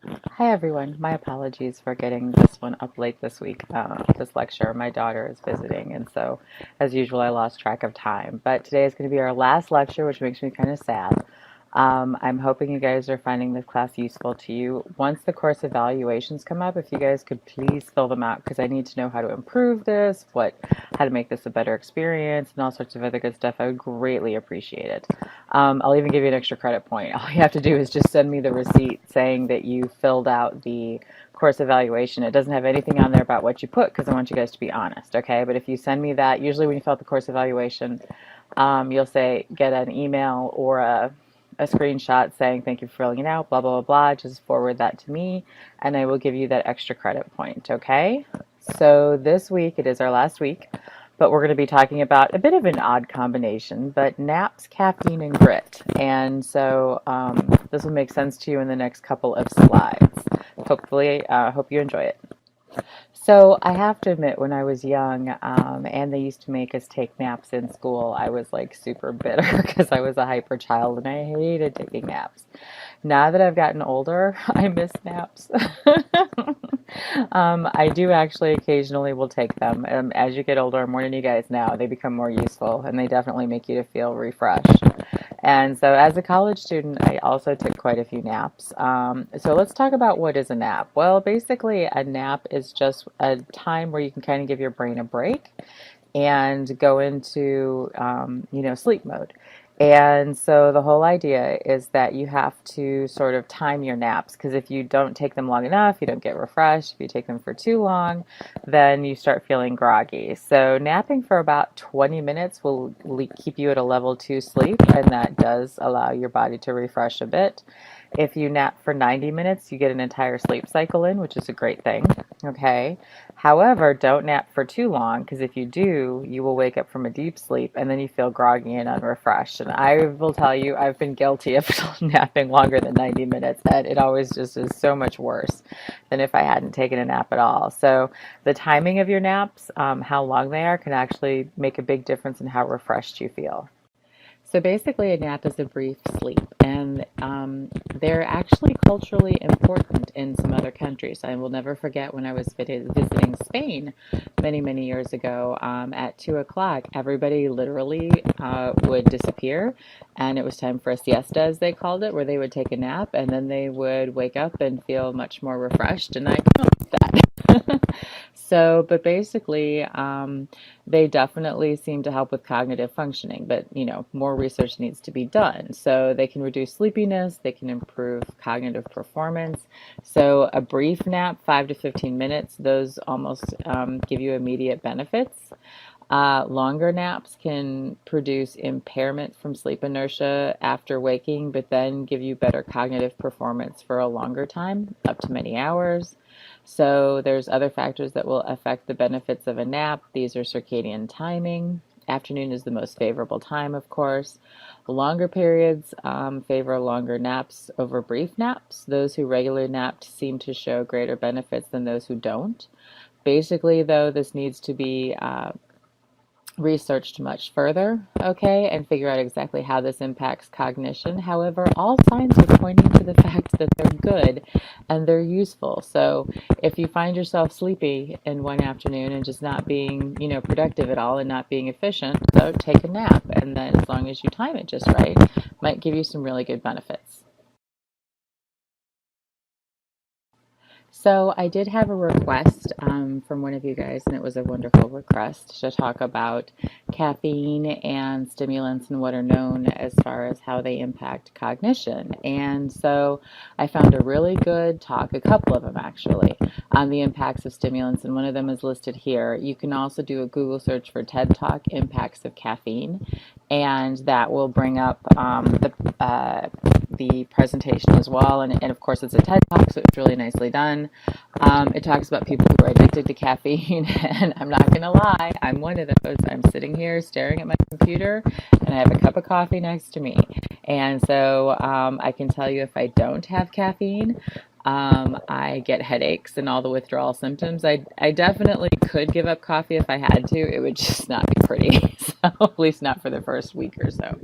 Hi everyone. My apologies for getting this one up late this week, this lecture. My daughter is visiting, and so as usual, I lost track of time. But today is going to be our last lecture, which makes me kind of sad. I'm hoping you guys are finding this class useful to you. Once the course evaluations come up, if you guys could please fill them out because I need to know how to improve this, how to make this a better experience, and all sorts of other good stuff. I would greatly appreciate it. I'll even give you an extra credit point. All you have to do is just send me the receipt saying that you filled out the course evaluation. It doesn't have anything on there about what you put because I want you guys to be honest, okay? But if you send me that, usually when you fill out the course evaluation, you'll say get an email or a screenshot saying thank you for filling it out, blah, blah, blah, blah. Just forward that to me and I will give you that extra credit point, okay? So this week, it is our last week, but we're going to be talking about a bit of an odd combination, but naps, caffeine, and grit. And so this will make sense to you in the next couple of slides. Hopefully, hope you enjoy it. So I have to admit, when I was young, and they used to make us take naps in school, I was like super bitter because I was a hyper child and I hated taking naps. Now that I've gotten older, I miss naps. I do actually occasionally will take them. As you get older, more than you guys know, they become more useful and they definitely make you to feel refreshed. And so as a college student, I also took quite a few naps. So let's talk about what is a nap. Well, basically, a nap is just a time where you can kind of give your brain a break and go into, sleep mode. And so the whole idea is that you have to sort of time your naps because if you don't take them long enough, you don't get refreshed. If you take them for too long, then you start feeling groggy. So napping for about 20 minutes will keep you at a level 2 sleep, and that does allow your body to refresh a bit. If you nap for 90 minutes, you get an entire sleep cycle in, which is a great thing. Okay. However, don't nap for too long because if you do, you will wake up from a deep sleep and then you feel groggy and unrefreshed. And I will tell you, I've been guilty of napping longer than 90 minutes, and it always just is so much worse than if I hadn't taken a nap at all. So, the timing of your naps, how long they are, can actually make a big difference in how refreshed you feel. So basically, a nap is a brief sleep, and they're actually culturally important in some other countries. I will never forget when I was visiting Spain many, many years ago. At 2 o'clock, everybody literally would disappear, and it was time for a siesta, as they called it, where they would take a nap, and then they would wake up and feel much more refreshed. And I felt that. So, but basically, they definitely seem to help with cognitive functioning, but more research needs to be done. So they can reduce sleepiness, they can improve cognitive performance. So a brief nap, 5 to 15 minutes, those almost give you immediate benefits. Longer naps can produce impairment from sleep inertia after waking, but then give you better cognitive performance for a longer time, up to many hours. So there's other factors that will affect the benefits of a nap. These are circadian timing. Afternoon is the most favorable time, of course. Longer periods favor longer naps over brief naps. Those who regularly napped seem to show greater benefits than those who don't. Basically, though, this needs to be researched much further, okay, and figure out exactly how this impacts cognition. However, all signs are pointing to the fact that they're good and they're useful. So if you find yourself sleepy in one afternoon and just not being, productive at all and not being efficient, so take a nap. And then as long as you time it just right, might give you some really good benefits. So I did have a request from one of you guys, and it was a wonderful request to talk about caffeine and stimulants and what are known as far as how they impact cognition. And so I found a really good talk, a couple of them actually, on the impacts of stimulants, and one of them is listed here. You can also do a Google search for TED Talk Impacts of Caffeine, and that will bring up the presentation as well. And of course, it's a TED Talk, so it's really nicely done. It talks about people who are addicted to caffeine, and I'm not going to lie, I'm one of those. I'm sitting here staring at my computer, and I have a cup of coffee next to me. And so I can tell you if I don't have caffeine, I get headaches and all the withdrawal symptoms. I definitely could give up coffee if I had to. It would just not be pretty. So, at least not for the first week or so.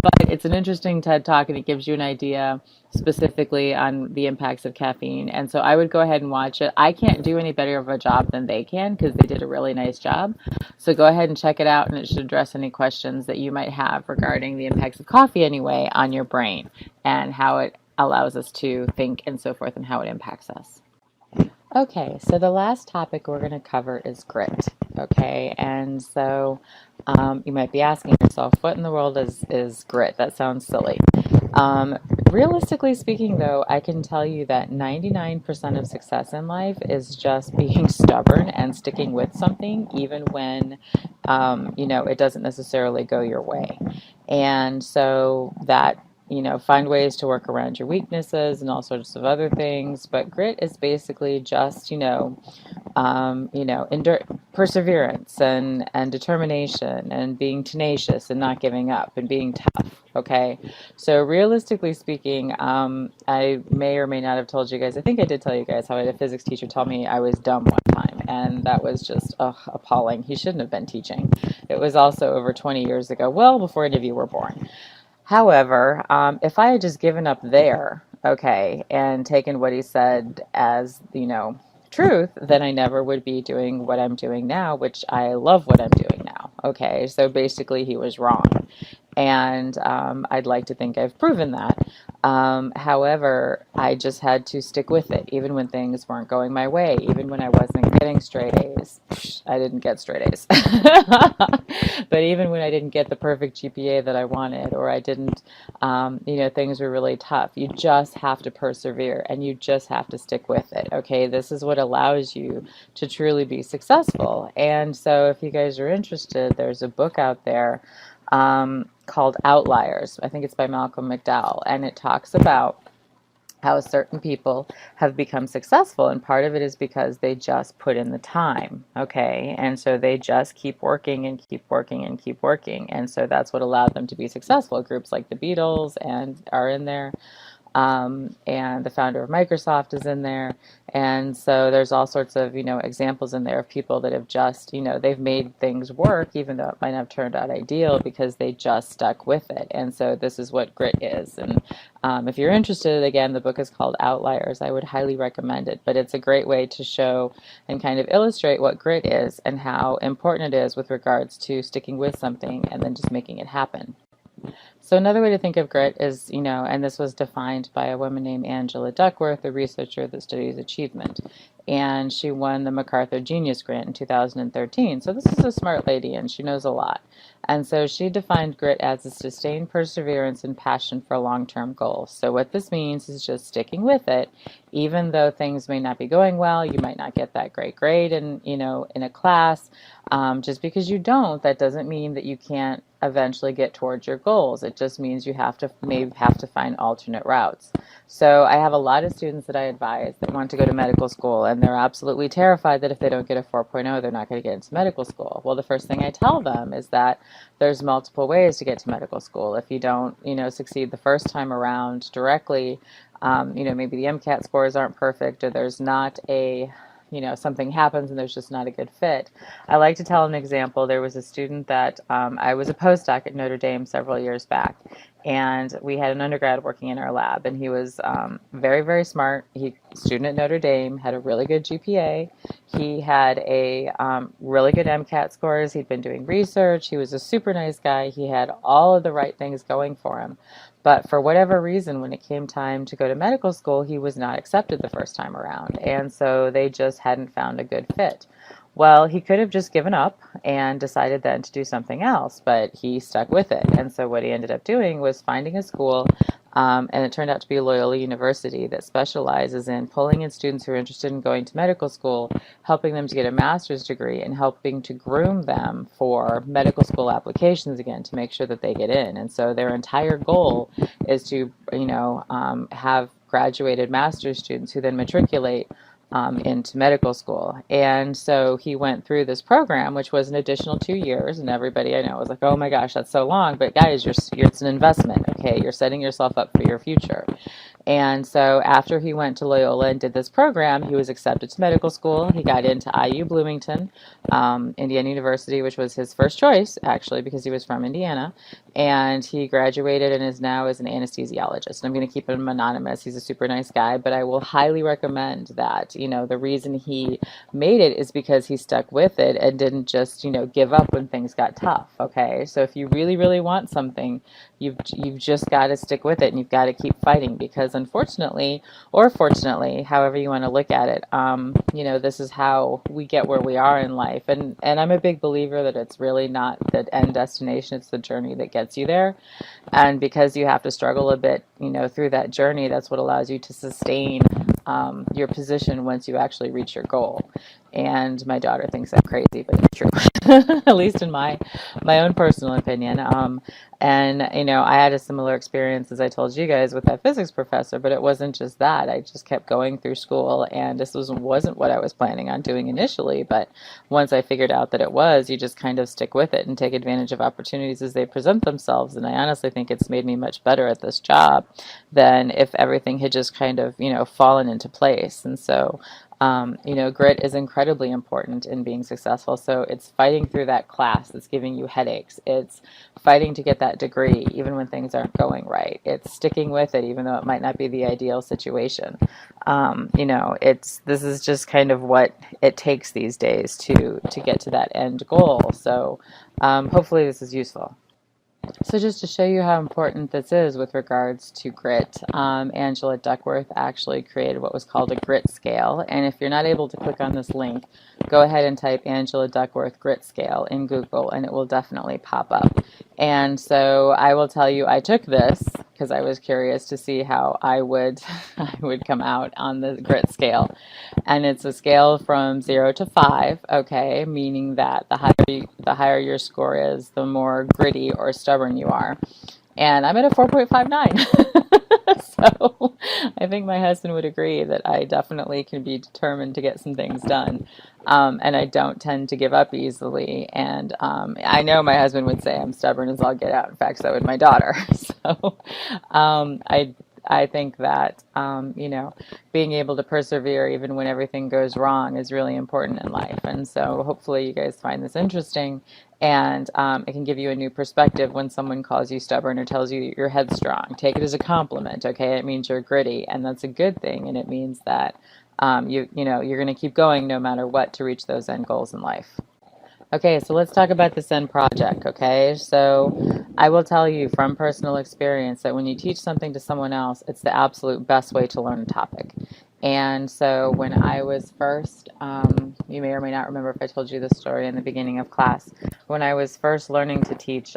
But it's an interesting TED Talk and it gives you an idea specifically on the impacts of caffeine. And so I would go ahead and watch it. I can't do any better of a job than they can because they did a really nice job. So go ahead and check it out and it should address any questions that you might have regarding the impacts of coffee anyway on your brain and how it allows us to think and so forth and how it impacts us. Okay, so the last topic we're going to cover is grit. Okay, and so you might be asking yourself, what in the world is grit? That sounds silly. Um, Realistically speaking, though, I can tell you that 99% of success in life is just being stubborn and sticking with something, even when, it doesn't necessarily go your way. And so that find ways to work around your weaknesses and all sorts of other things. But grit is basically just, perseverance and determination and being tenacious and not giving up and being tough. Okay, so realistically speaking, I may or may not have told you guys. I think I did tell you guys how I had a physics teacher tell me I was dumb one time, and that was just appalling. He shouldn't have been teaching. It was also over 20 years ago, well before any of you were born. However, if I had just given up there, okay, and taken what he said as, truth, then I never would be doing what I'm doing now, which I love what I'm doing now. Okay, so basically he was wrong. And I'd like to think I've proven that. However, I just had to stick with it, even when things weren't going my way, even when I wasn't getting straight A's. I didn't get straight A's. But even when I didn't get the perfect GPA that I wanted, or I didn't, things were really tough. You just have to persevere and you just have to stick with it. Okay, this is what allows you to truly be successful. And so, if you guys are interested, there's a book out there called Outliers. I think it's by Malcolm McDowell, and it talks about how certain people have become successful, and part of it is because they just put in the time, okay? And so they just keep working and keep working and keep working, and so that's what allowed them to be successful. Groups like the Beatles and are in there. And the founder of Microsoft is in there. And so there's all sorts of, examples in there of people that have just, they've made things work, even though it might not have turned out ideal because they just stuck with it. And so this is what grit is. And if you're interested, again, the book is called Outliers. I would highly recommend it. But it's a great way to show and kind of illustrate what grit is and how important it is with regards to sticking with something and then just making it happen. So another way to think of grit is, and this was defined by a woman named Angela Duckworth, a researcher that studies achievement. And she won the MacArthur Genius Grant in 2013. So this is a smart lady and she knows a lot. And so she defined grit as a sustained perseverance and passion for long-term goals. So what this means is just sticking with it, even though things may not be going well. You might not get that great grade in a class. Just because you don't, that doesn't mean that you can't eventually get towards your goals. It just means you maybe have to find alternate routes. So I have a lot of students that I advise that want to go to medical school, and they're absolutely terrified that if they don't get a 4.0, they're not going to get into medical school. Well, the first thing I tell them is that there's multiple ways to get to medical school. If you don't, succeed the first time around directly, maybe the MCAT scores aren't perfect, or there's not something happens and there's just not a good fit. I like to tell an example. There was a student that I was a postdoc at Notre Dame several years back, and we had an undergrad working in our lab, and he was very, very smart. Student at Notre Dame, had a really good GPA. He had a really good MCAT scores. He'd been doing research. He was a super nice guy. He had all of the right things going for him. But for whatever reason, when it came time to go to medical school, he was not accepted the first time around. And so they just hadn't found a good fit. Well, he could have just given up and decided then to do something else, but he stuck with it. And so what he ended up doing was finding a school, and it turned out to be Loyola University, that specializes in pulling in students who are interested in going to medical school, helping them to get a master's degree, and helping to groom them for medical school applications again to make sure that they get in. And so their entire goal is to, have graduated master's students who then matriculate into medical school. And so he went through this program, which was an additional 2 years, and everybody I know was like, oh my gosh, that's so long. But guys, it's an investment, okay? You're setting yourself up for your future. And so after he went to Loyola and did this program, he was accepted to medical school. He got into IU Bloomington, Indiana University, which was his first choice, actually, because he was from Indiana. And he graduated and is now as an anesthesiologist. And I'm going to keep him anonymous. He's a super nice guy, but I will highly recommend that. The reason he made it is because he stuck with it and didn't just, give up when things got tough. Okay. So if you really, really want something, you've just got to stick with it, and you've got to keep fighting, because unfortunately, or fortunately, however you want to look at it, this is how we get where we are in life. And I'm a big believer that it's really not the end destination, it's the journey that gets you there. And because you have to struggle a bit, through that journey, that's what allows you to sustain your position once you actually reach your goal. And my daughter thinks I'm crazy, but it's true, at least in my own personal opinion. And I had a similar experience, as I told you guys, with that physics professor, but it wasn't just that. I just kept going through school, and this wasn't what I was planning on doing initially. But once I figured out that it was, you just kind of stick with it and take advantage of opportunities as they present themselves. And I honestly think it's made me much better at this job than if everything had just kind of, fallen into place. And so grit is incredibly important in being successful. So it's fighting through that class that's giving you headaches. It's fighting to get that degree even when things aren't going right. It's sticking with it even though it might not be the ideal situation. This is just kind of what it takes these days to get to that end goal. So hopefully this is useful. So just to show you how important this is with regards to grit, Angela Duckworth actually created what was called a grit scale. And if you're not able to click on this link, go ahead and type Angela Duckworth grit scale in Google, and it will definitely pop up. And so I will tell you, I took this because I was curious to see how I would I would come out on the grit scale. And it's a scale from 0 to 5, okay, meaning that the higher your score is, the more gritty or stubborn you are. And I'm at a 4.59. So I think my husband would agree that I definitely can be determined to get some things done. And I don't tend to give up easily. And I know my husband would say I'm stubborn as all get out. In fact, so would my daughter. So I think that, being able to persevere even when everything goes wrong is really important in life. And so hopefully you guys find this interesting, and it can give you a new perspective when someone calls you stubborn or tells you you're headstrong. Take it as a compliment, okay? It means you're gritty, and that's a good thing, and it means that you're going to keep going no matter what to reach those end goals in life. Okay, so let's talk about this end project, okay? So I will tell you from personal experience that when you teach something to someone else, it's the absolute best way to learn a topic. And so when I was first, you may or may not remember if I told you this story in the beginning of class. When I was first learning to teach,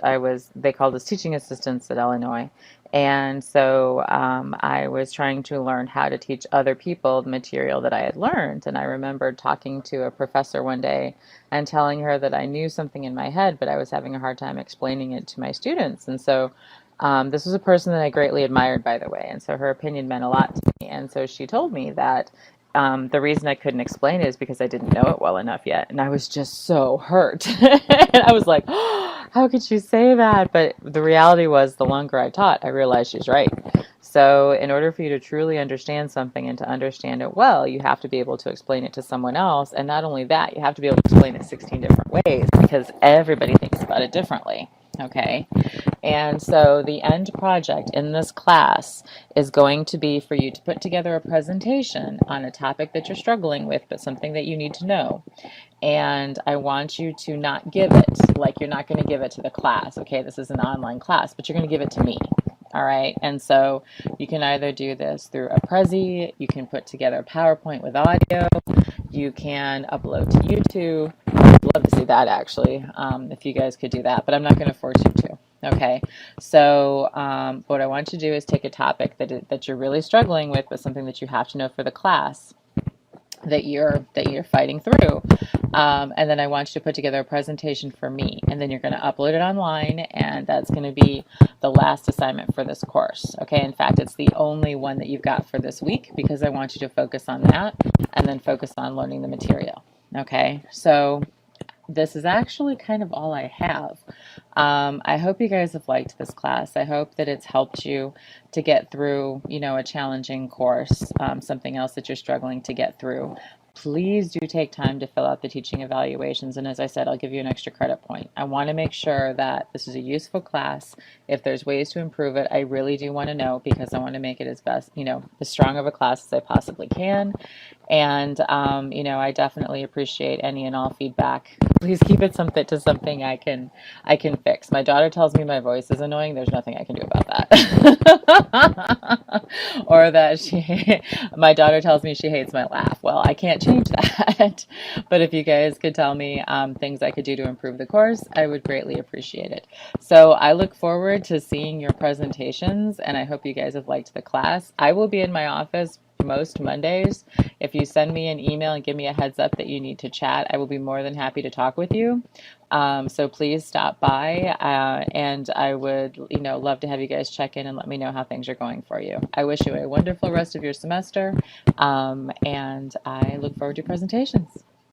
they called us teaching assistants at Illinois. And so I was trying to learn how to teach other people the material that I had learned. And I remember talking to a professor one day and telling her that I knew something in my head, but I was having a hard time explaining it to my students. And so this was a person that I greatly admired, by the way, and so her opinion meant a lot to me. And so she told me that the reason I couldn't explain it is because I didn't know it well enough yet. And I was just so hurt. And I was like, oh, how could she say that? But the reality was, the longer I taught, I realized she's right. So in order for you to truly understand something and to understand it well, you have to be able to explain it to someone else. And not only that, you have to be able to explain it 16 different ways, because everybody thinks about it differently. Okay. And so the end project in this class is going to be for you to put together a presentation on a topic that you're struggling with, but something that you need to know. And I want you to not give it, like you're not going to give it to the class. Okay, this is an online class, but you're going to give it to me. All right. And so you can either do this through a Prezi, you can put together a PowerPoint with audio, you can upload to YouTube. I'd love to see that, actually, if you guys could do that, but I'm not going to force you to. Okay, so what I want you to do is take a topic that you're really struggling with, but something that you have to know for the class that you're fighting through, and then I want you to put together a presentation for me, and then you're going to upload it online, and that's going to be the last assignment for this course. Okay, in fact, it's the only one that you've got for this week, because I want you to focus on that and then focus on learning the material. Okay, so this is actually kind of all I have. I hope you guys have liked this class. I hope that it's helped you to get through, a challenging course, something else that you're struggling to get through. Please do take time to fill out the teaching evaluations. And as I said, I'll give you an extra credit point. I want to make sure that this is a useful class. If there's ways to improve it, I really do want to know, because I want to make it as best, as strong of a class as I possibly can. And, I definitely appreciate any and all feedback. Please keep it something I can fix. My daughter tells me my voice is annoying. There's nothing I can do about that. Or that my daughter tells me she hates my laugh. Well, I can't change that. But if you guys could tell me things I could do to improve the course, I would greatly appreciate it. So I look forward to seeing your presentations, and I hope you guys have liked the class. I will be in my office most Mondays. If you send me an email and give me a heads up that you need to chat, I will be more than happy to talk with you. So please stop by, and I would, love to have you guys check in and let me know how things are going for you. I wish you a wonderful rest of your semester, and I look forward to presentations.